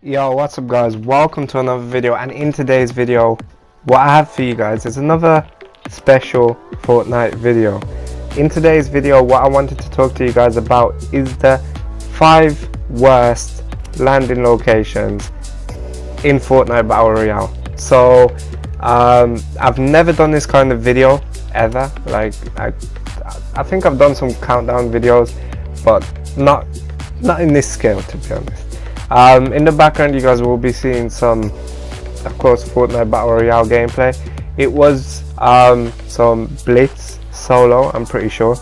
Yo, what's up guys, welcome to another video, and in today's video what I have for you guys is another special Fortnite video. In today's video what I wanted to talk to you guys about is the 5 worst landing locations in Fortnite Battle Royale. So I've never done this kind of video ever. Like I think I've done some countdown videos, but not in this scale, to be honest. In the background you guys will be seeing some, of course, Fortnite Battle Royale gameplay. It was some Blitz solo, I'm pretty sure.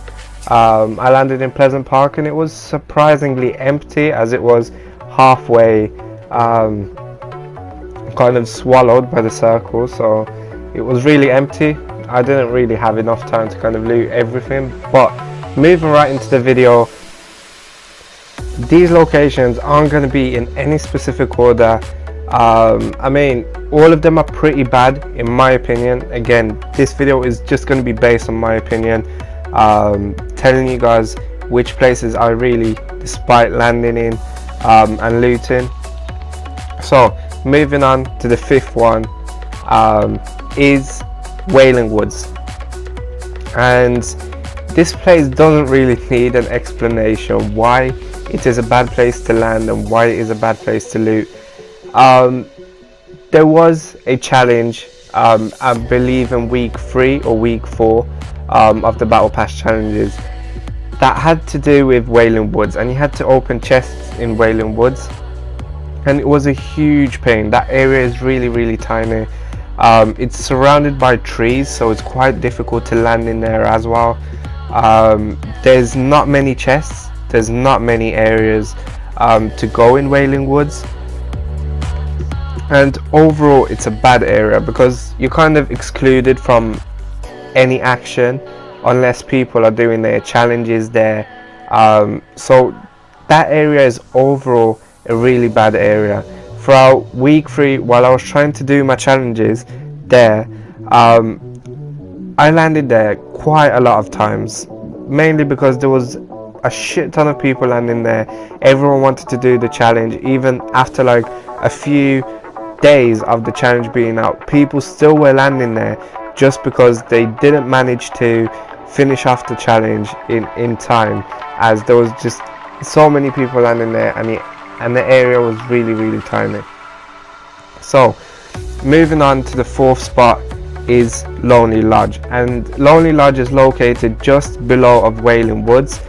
I landed in Pleasant Park and it was surprisingly empty, as it was halfway kind of swallowed by the circle, so it was really empty. I didn't really have enough time to kind of loot everything. But moving right into the video, these locations aren't going to be in any specific order. I mean, all of them are pretty bad in my opinion. Again, this video is just going to be based on my opinion, telling you guys which places I really despite landing in and looting. So moving on to the 5th one, is Wailing Woods, and this place doesn't really need an explanation why it is a bad place to land and why it is a bad place to loot. There was a challenge, I believe in week 3 or week 4 of the Battle Pass challenges, that had to do with Wailing Woods, and you had to open chests in Wailing Woods, and it was a huge pain. That area is really tiny. It's surrounded by trees, so it's quite difficult to land in there as well. There's not many chests, there's not many areas to go in Wailing Woods, and overall it's a bad area because you're kind of excluded from any action unless people are doing their challenges there. So that area is overall a really bad area. Throughout week 3, while I was trying to do my challenges there, I landed there quite a lot of times, mainly because there was a shit ton of people landing there. Everyone wanted to do the challenge. Even after like a few days of the challenge being out, people still were landing there just because they didn't manage to finish off the challenge in time, as there was just so many people landing there, and the area was really tiny. So moving on to the 4th spot is Lonely Lodge, and Lonely Lodge is located just below of Wailing Woods,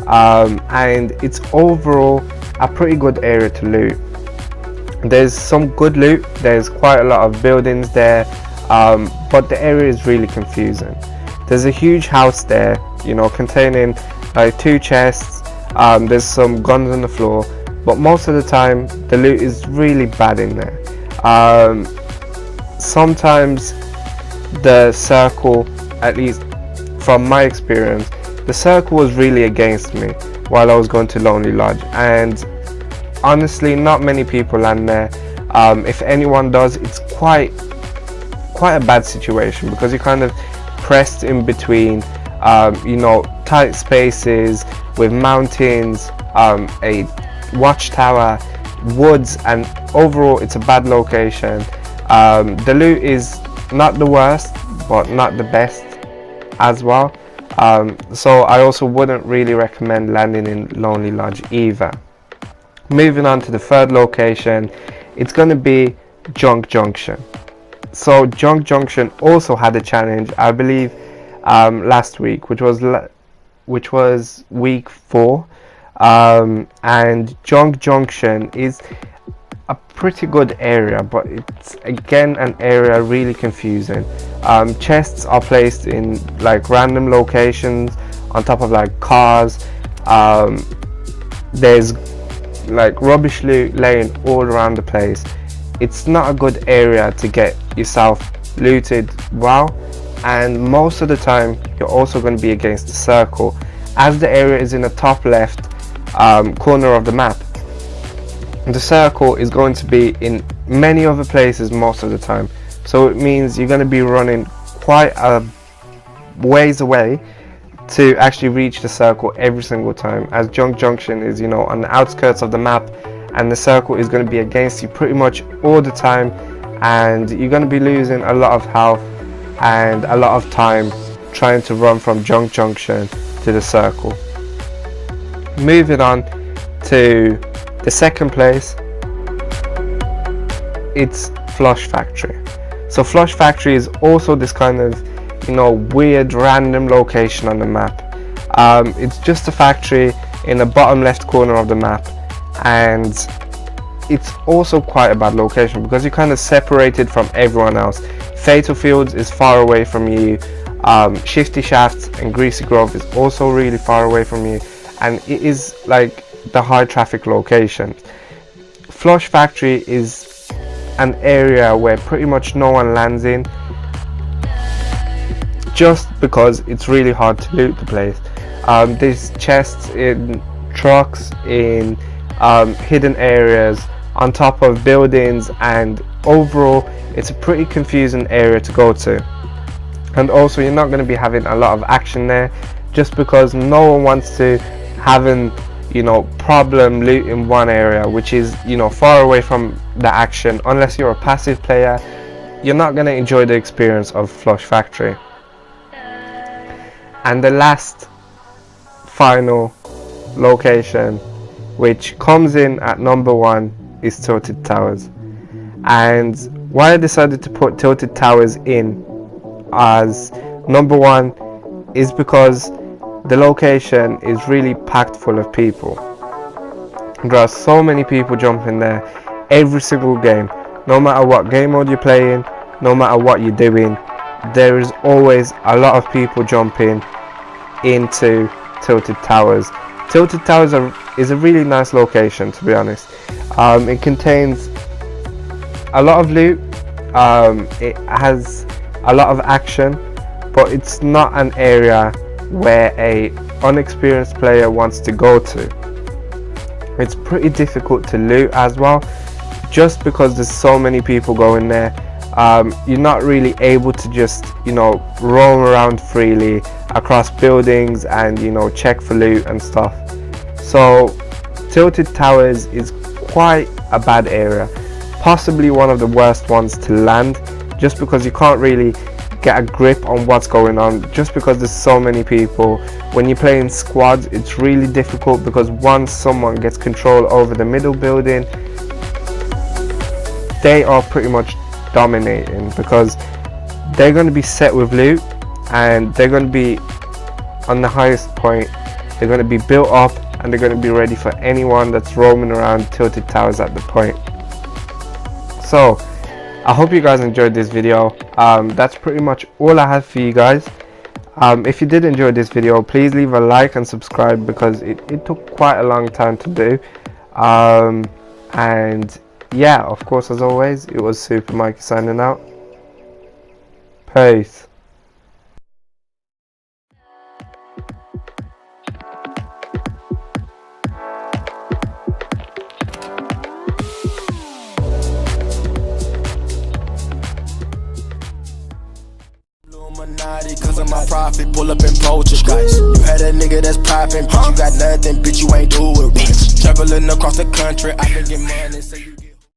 and it's overall a pretty good area to loot. There's some good loot, there's quite a lot of buildings there, but the area is really confusing. There's a huge house there, you know, containing like 2 chests. There's some guns on the floor, but most of the time the loot is really bad in there. Sometimes the circle, at least from my experience, the circle was really against me while I was going to Lonely Lodge, and honestly not many people land there. If anyone does, it's quite a bad situation because you're kind of pressed in between you know, tight spaces with mountains, a watchtower, woods, and overall it's a bad location. The loot is not the worst but not the best as well, so I also wouldn't really recommend landing in Lonely Lodge either. Moving on to the 3rd location, it's going to be Junk Junction. So Junk Junction also had a challenge, I believe, last week, which was week 4, and Junk Junction is a pretty good area, but it's again an area really confusing. Chests are placed in like random locations on top of like cars. There's like rubbish loot laying all around the place. It's not a good area to get yourself looted well, and most of the time you're also going to be against the circle, as the area is in the top left corner of the map. The circle is going to be in many other places most of the time, so it means you're going to be running quite a ways away to actually reach the circle every single time, as Junk Junction is, you know, on the outskirts of the map, and the circle is going to be against you pretty much all the time, and you're going to be losing a lot of health and a lot of time trying to run from junk junction to the circle. Moving on to the second place, it's Flush Factory. So Flush Factory is also this kind of, you know, weird random location on the map. It's just a factory in the bottom left corner of the map, and it's also quite a bad location because you're kind of separated from everyone else. Fatal Fields is far away from you, Shifty Shafts and Greasy Grove is also really far away from you, and it is like the high traffic location. Flush Factory is an area where pretty much no one lands in, just because it's really hard to loot the place. There's chests in trucks, in hidden areas, on top of buildings, and overall it's a pretty confusing area to go to. And also you're not going to be having a lot of action there, just because no one wants to having, you know, problem loot in one area which is, you know, far away from the action. Unless you're a passive player, you're not going to enjoy the experience of Flush Factory. And the last final location, which comes in at number 1, is Tilted Towers. And why I decided to put Tilted Towers in as number 1 is because the location is really packed full of people. There are so many people jumping there every single game. No matter what game mode you're playing, no matter what you're doing, there is always a lot of people jumping into Tilted Towers. Tilted Towers is a really nice location, to be honest. It contains a lot of loot, it has a lot of action, but it's not an area where a unexperienced player wants to go to. It's pretty difficult to loot as well, just because there's so many people going there. You're not really able to just, you know, roam around freely across buildings and, you know, check for loot and stuff. So Tilted Towers is quite a bad area, possibly one of the worst ones to land, just because you can't really get a grip on what's going on, just because there's so many people. When you're playing squads, it's really difficult, because once someone gets control over the middle building, they are pretty much dominating, because they're going to be set with loot and they're going to be on the highest point. They're going to be built up and they're going to be ready for anyone that's roaming around Tilted Towers at the point. So I hope you guys enjoyed this video. That's pretty much all I have for you guys. If you did enjoy this video, please leave a like and subscribe, because it took quite a long time to do. And yeah, of course, as always, it was Super Mikey signing out. Peace. Cause of my profit, pull up in poltergeist. You had a nigga that's poppin', but you got nothing, bitch, you ain't do it right. Traveling across the country, I been getting money, so you